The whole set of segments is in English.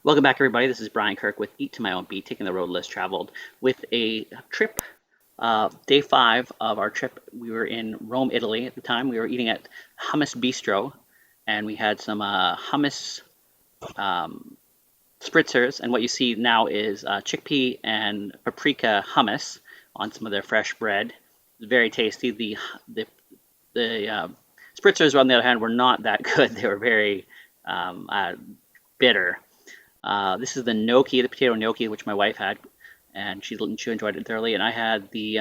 Welcome back, everybody. This is Brian Kirk with Eat to My Own Beat, taking the road less traveled with a trip. Day 5 of our trip. We were in Rome, Italy at the time. We were eating at Hummus Bistro, and we had some hummus um, spritzers. And what you see now is chickpea and paprika hummus on some of their fresh bread. It's very tasty. The spritzers, on the other hand, were not that good. They were very bitter. This is the gnocchi, the potato gnocchi, which my wife had, and she enjoyed it thoroughly. And I had the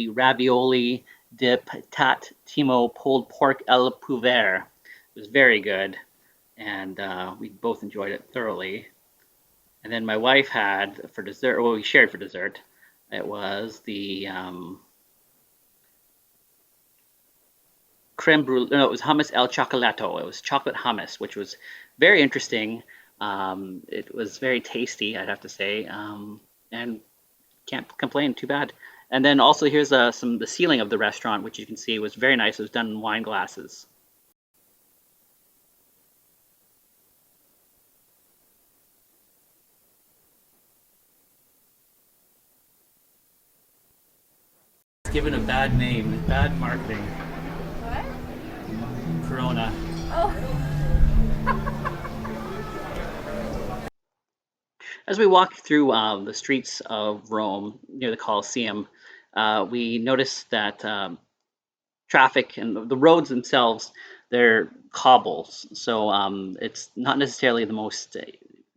ravioli de patate timo pulled pork al pouvre. It was very good, and we both enjoyed it thoroughly. And then my wife had for dessert, well, we shared for dessert. It was the creme brulee. No, it was hummus el chocolato. It was chocolate hummus, which was very interesting. It was very tasty, I'd have to say, and can't complain. Too bad. And then also here's the ceiling of the restaurant, which you can see was very nice. It was done in wine glasses. It's given a bad name, bad marketing. What? Corona. Oh. As we walk through the streets of Rome near the Colosseum, we notice that traffic and the roads themselves, they're cobbles. So it's not necessarily the most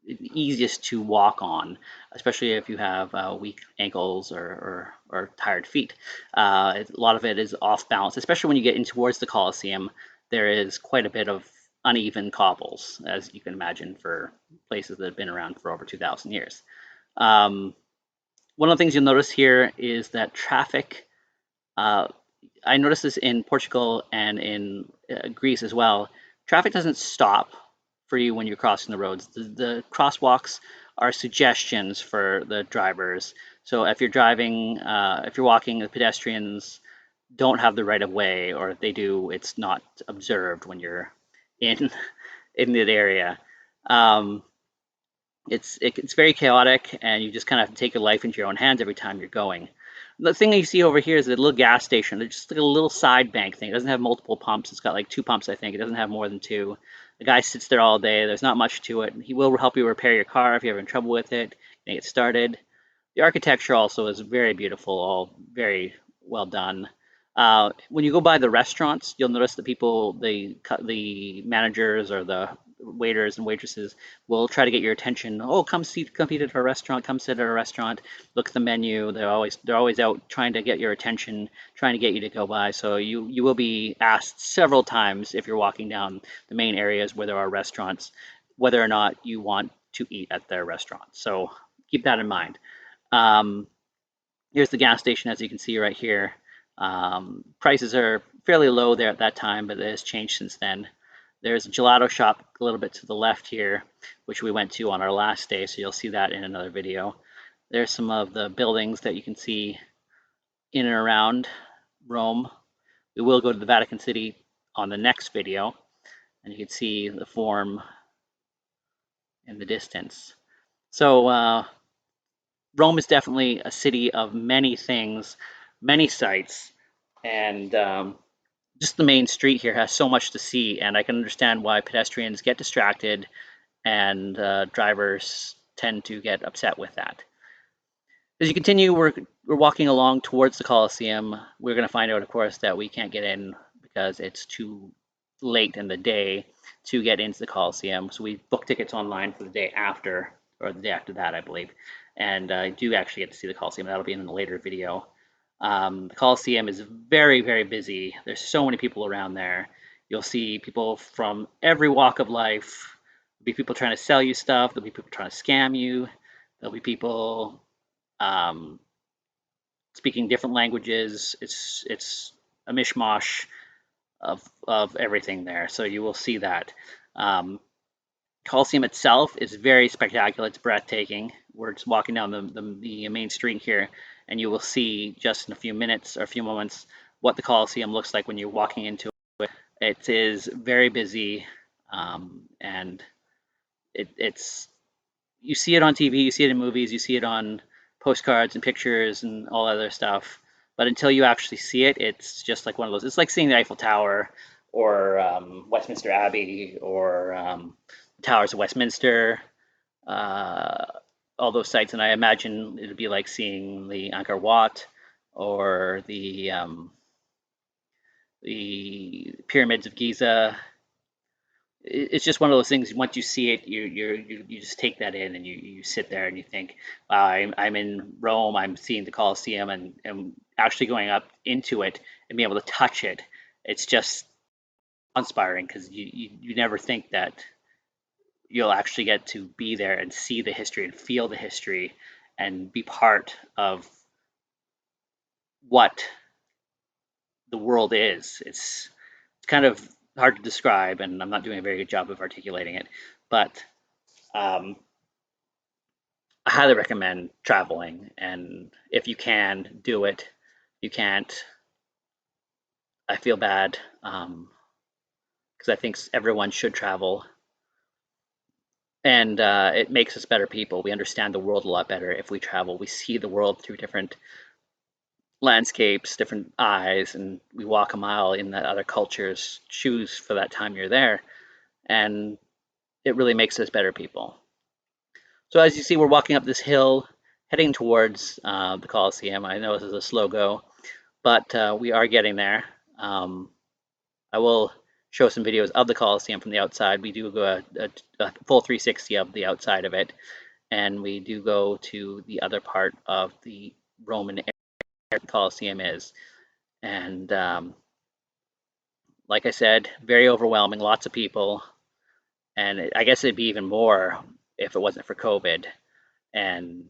easiest to walk on, especially if you have weak ankles or tired feet. A lot of it is off balance, especially when you get in towards the Colosseum. There is quite a bit of uneven cobbles, as you can imagine, for places that have been around for over 2,000 years. Um, One of the things you'll notice here is that traffic. I noticed this in Portugal and in Greece as well. Traffic doesn't stop for you when you're crossing the roads. The crosswalks are suggestions for the drivers. So if you're driving, if you're walking, the pedestrians don't have the right of way, or if they do, it's not observed when you're in in that area. Um, it's very chaotic, and you just kind of have to take your life into your own hands every time you're going. The thing that you see over here is a little gas station. It's just like a little side bank thing. It doesn't have multiple pumps. It's got like 2 pumps, I think. It doesn't have more than two. The guy sits there all day. There's not much to it. He will help you repair your car if you're having trouble with it and get started. The architecture also is very beautiful, all very well done. When you go by the restaurants, you'll notice the people, the managers or the waiters and waitresses will try to get your attention. Oh, come eat at our restaurant. Come sit at our restaurant. Look at the menu. They're always out trying to get your attention, trying to get you to go by. So you will be asked several times if you're walking down the main areas where there are restaurants, whether or not you want to eat at their restaurant. So keep that in mind. Um, Here's the gas station, as you can see right here. Prices are fairly low there at that time, but it has changed since then. There's a gelato shop a little bit to the left here, which we went to on our last day, so you'll see that in another video. There's some of the buildings that you can see in and around Rome. We will go to the Vatican City on the next video, and you can see the Forum in the distance. So Rome is definitely a city of many things, many sights, and just the main street here has so much to see, and I can understand why pedestrians get distracted and drivers tend to get upset with that. As you continue, we're walking along towards the Colosseum. We're going to find out, of course, that we can't get in because it's too late in the day to get into the Colosseum. So we booked tickets online for the day after, or the day after that, I believe. And I do actually get to see the Colosseum. That'll be in a later video. The Colosseum is very, very busy. There's so many people around there. You'll see people from every walk of life. There'll be people trying to sell you stuff. There'll be people trying to scam you. There'll be people um, speaking different languages. It's a mishmash of everything there. So you will see that. Colosseum itself is very spectacular. It's breathtaking. We're just walking down the main street here, and you will see just in a few minutes or a few moments what the Colosseum looks like when you're walking into it. It is very busy, and it's you see it on TV, you see it in movies, you see it on postcards and pictures and all other stuff. But until you actually see it, it's just like one of those. It's like seeing the Eiffel Tower or Westminster Abbey or Towers of Westminster, uh, all those sites. And I imagine it'd be like seeing the Angkor Wat or the pyramids of Giza. It's just one of those things. Once you see it, you just take that in, and you sit there and you think, wow, I'm in Rome. I'm seeing the Colosseum, and actually going up into it and being able to touch it. It's just inspiring because you never think that you'll actually get to be there and see the history and feel the history and be part of what the world is. It's kind of hard to describe, and I'm not doing a very good job of articulating it, but um, I highly recommend traveling, and if you can, do it. You can't, I feel bad because I think everyone should travel, and it makes us better people. We understand the world a lot better if we travel. We see the world through different landscapes, different eyes, and we walk a mile in that other culture's shoes for that time you're there, and it really makes us better people. So as you see, we're walking up this hill, heading towards the Colosseum. I know this is a slow go, but we are getting there. I will show some videos of the Colosseum from the outside. We do go a full 360 of the outside of it, and we do go to the other part of the Roman area the Colosseum is. And like I said, very overwhelming, lots of people, and I guess it'd be even more if it wasn't for COVID. And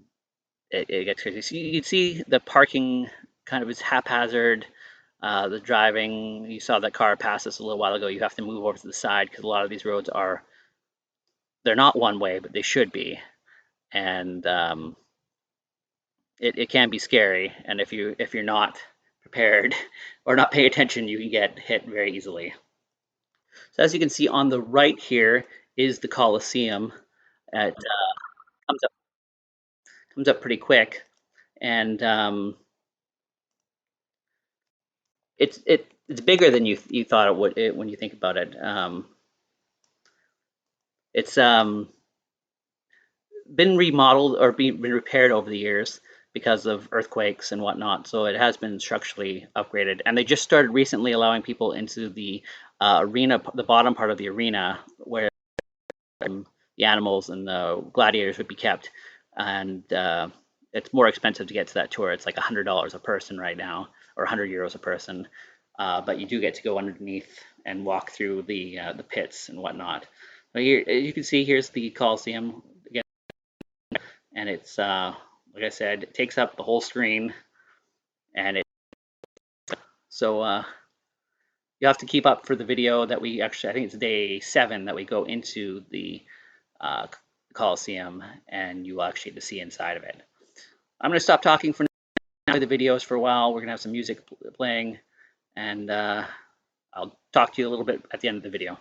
it gets crazy. So you can see the parking kind of is haphazard. The driving, you saw that car pass us a little while ago. You have to move over to the side because a lot of these roads they're not one way, but they should be. And it can be scary. And if you're not prepared or not paying attention, you can get hit very easily. So as you can see on the right here is the Colosseum. It comes up pretty quick, and it's bigger than you thought it would when you think about it. It's been remodeled or been repaired over the years because of earthquakes and whatnot. So it has been structurally upgraded, and they just started recently allowing people into the arena, the bottom part of the arena, where the animals and the gladiators would be kept. And it's more expensive to get to that tour. It's like $100 a person right now, or 100 euros a person. But you do get to go underneath and walk through the pits and whatnot. But here, you can see, here's the Colosseum again, and it's like I said, it takes up the whole screen, and so you have to keep up for the video that we actually, I think it's day 7 that we go into the uh, Colosseum, and you will actually get to see inside of it. I'm going to stop talking for now. The videos for a while. We're going to have some music playing, and I'll talk to you a little bit at the end of the video.